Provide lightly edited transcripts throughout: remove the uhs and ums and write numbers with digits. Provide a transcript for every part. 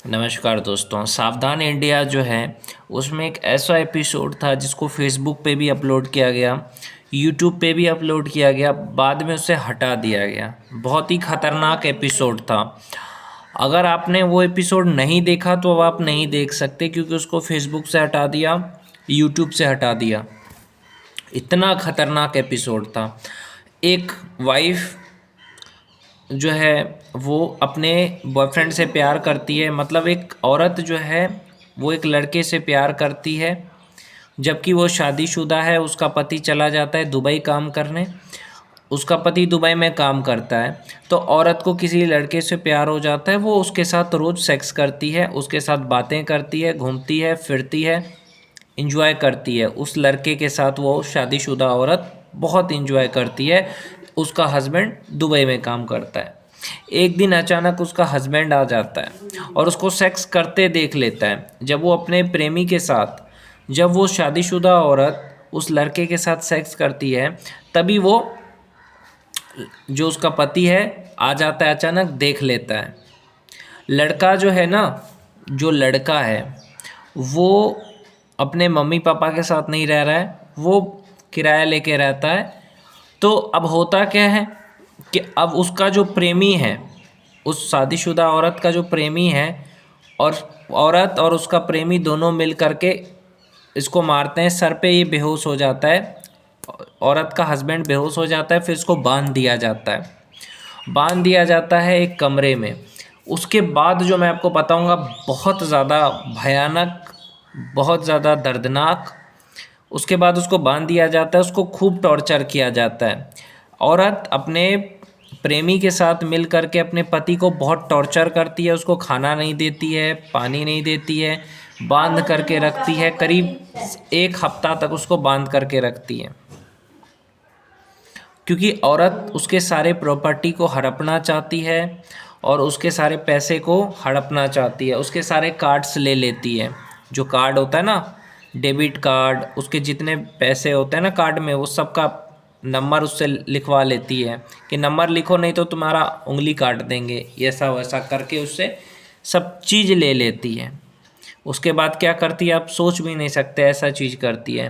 नमस्कार दोस्तों। सावधान इंडिया जो है उसमें एक ऐसा एपिसोड था जिसको फेसबुक पे भी अपलोड किया गया, यूट्यूब पे भी अपलोड किया गया, बाद में उसे हटा दिया गया। बहुत ही खतरनाक एपिसोड था। अगर आपने वो एपिसोड नहीं देखा तो अब आप नहीं देख सकते, क्योंकि उसको फेसबुक से हटा दिया, यूट्यूब से हटा दिया। इतना खतरनाक एपिसोड था। एक वाइफ जो है वो अपने बॉयफ्रेंड से प्यार करती है, मतलब एक औरत जो है वो एक लड़के से प्यार करती है, जबकि वो शादीशुदा है। उसका पति चला जाता है दुबई काम करने, उसका पति दुबई में काम करता है। तो औरत को किसी लड़के से प्यार हो जाता है, वो उसके साथ रोज़ सेक्स करती है, उसके साथ बातें करती है, घूमती है, फिरती है, इंजॉय करती है। उस लड़के के साथ वो शादीशुदा औरत बहुत इंजॉय करती है। उसका हस्बैंड दुबई में काम करता है। एक दिन अचानक उसका हस्बैंड आ जाता है और उसको सेक्स करते देख लेता है। जब वो अपने प्रेमी के साथ, जब वो शादीशुदा औरत उस लड़के के साथ सेक्स करती है, तभी वो जो उसका पति है आ जाता है, अचानक देख लेता है। लड़का जो है ना, जो लड़का है वो अपने मम्मी पापा के साथ नहीं रह रहा है, वो किराया लेके रहता है। तो अब होता क्या है कि अब उसका जो प्रेमी है, उस शादीशुदा औरत का जो प्रेमी है, और औरत और उसका प्रेमी दोनों मिल करके इसको मारते हैं। सर पे ये बेहोश हो जाता है, औरत का हस्बैंड बेहोश हो जाता है। फिर इसको बांध दिया जाता है, बांध दिया जाता है एक कमरे में। उसके बाद जो मैं आपको बताऊंगा बहुत ज़्यादा भयानक, बहुत ज़्यादा दर्दनाक। उसके बाद उसको बांध दिया जाता है, उसको खूब टॉर्चर किया जाता है। औरत अपने प्रेमी के साथ मिल करके अपने पति को बहुत टॉर्चर करती है, उसको खाना नहीं देती है, पानी नहीं देती है, बांध करके रखती है। करीब 1 हफ्ता तक उसको बांध करके रखती है, क्योंकि औरत उसके सारे प्रॉपर्टी को हड़पना चाहती है और उसके सारे पैसे को हड़पना चाहती है। उसके सारे कार्ड्स ले लेती है। जो कार्ड होता है ना, डेबिट कार्ड, उसके जितने पैसे होते हैं ना कार्ड में, वो सबका नंबर उससे लिखवा लेती है कि नंबर लिखो नहीं तो तुम्हारा उंगली काट देंगे, ऐसा वैसा करके उससे सब चीज़ ले लेती है। उसके बाद क्या करती है आप सोच भी नहीं सकते, ऐसा चीज़ करती है।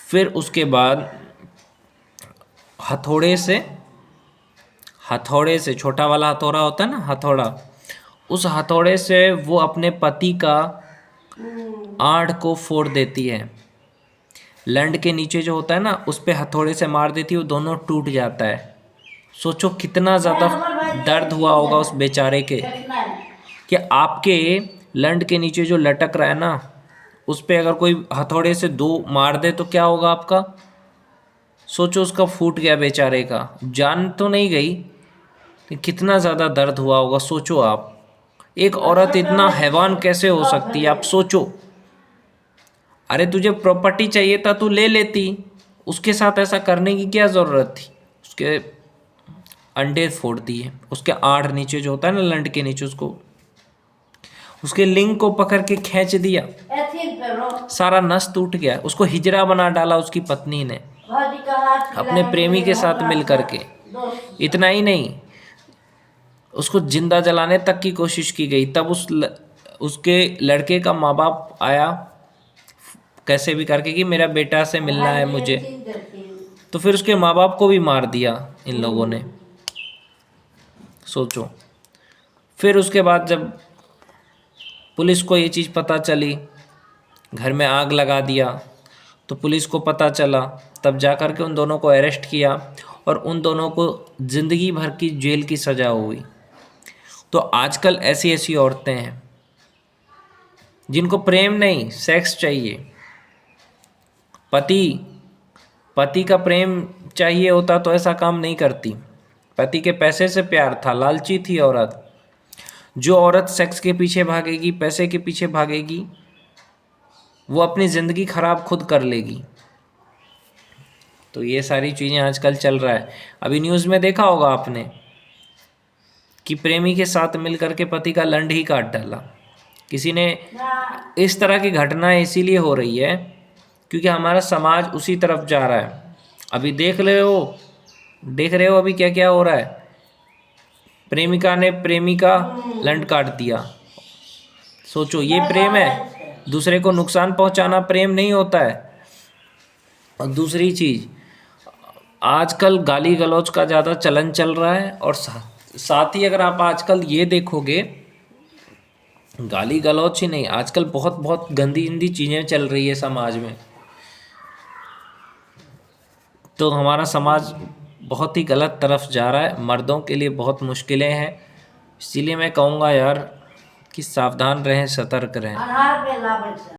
फिर उसके बाद हथौड़े से, हथौड़े से, छोटा वाला हथौड़ा होता है ना, हथौड़ा, उस हथौड़े से वो अपने पति का आंट को फोड़ देती है। लंड के नीचे जो होता है ना, उस पे हथौड़े से मार देती है, वो दोनों टूट जाता है। सोचो कितना ज़्यादा दर्द हुआ होगा उस बेचारे के, कि आपके लंड के नीचे जो लटक रहा है ना, उस पे अगर कोई हथौड़े से 2 मार दे तो क्या होगा आपका। सोचो उसका फूट गया बेचारे का, जान तो नहीं गई, कि कितना ज़्यादा दर्द हुआ होगा। सोचो आप, एक औरत इतना हैवान कैसे हो सकती है, आप सोचो। अरे तुझे प्रॉपर्टी चाहिए था, तू ले लेती, उसके साथ ऐसा करने की क्या ज़रूरत थी। उसके अंडे फोड़ दिए, उसके आड़ नीचे जो होता है ना लंड के नीचे, उसको, उसके लिंग को पकड़ के खींच दिया, सारा नस टूट गया। उसको हिजड़ा बना डाला उसकी पत्नी ने अपने प्रेमी के साथ मिल करके। इतना ही नहीं, उसको जिंदा जलाने तक की कोशिश की गई। तब उसके लड़के का माँ बाप आया कैसे भी करके कि मेरा बेटा से मिलना है मुझे, तो फिर उसके माँ बाप को भी मार दिया इन लोगों ने। सोचो। फिर उसके बाद जब पुलिस को ये चीज़ पता चली, घर में आग लगा दिया, तो पुलिस को पता चला, तब जा कर के उन दोनों को अरेस्ट किया और उन दोनों को ज़िंदगी भर की जेल की सज़ा हुई। तो आजकल ऐसी ऐसी औरतें हैं जिनको प्रेम नहीं, सेक्स चाहिए। पति पति का प्रेम चाहिए होता तो ऐसा काम नहीं करती। पति के पैसे से प्यार था, लालची थी औरत। जो औरत सेक्स के पीछे भागेगी, पैसे के पीछे भागेगी, वो अपनी ज़िंदगी खराब खुद कर लेगी। तो ये सारी चीज़ें आजकल चल रहा है। अभी न्यूज़ में देखा होगा आपने कि प्रेमी के साथ मिल करके पति का लंड ही काट डाला किसी ने। इस तरह की घटनाएं इसीलिए हो रही है क्योंकि हमारा समाज उसी तरफ जा रहा है। अभी देख रहे हो अभी क्या क्या हो रहा है। प्रेमिका ने प्रेमी का लंड काट दिया, सोचो, ये प्रेम है? दूसरे को नुकसान पहुंचाना प्रेम नहीं होता है। और दूसरी चीज़, आजकल गाली गलौज का ज़्यादा चलन चल रहा है, और साथ ही अगर आप आजकल ये देखोगे, गाली गलौज ही नहीं, आजकल बहुत बहुत गंदी गंदी चीज़ें चल रही है समाज में। तो हमारा समाज बहुत ही गलत तरफ जा रहा है, मर्दों के लिए बहुत मुश्किलें हैं। इसीलिए मैं कहूँगा यार कि सावधान रहें, सतर्क रहें।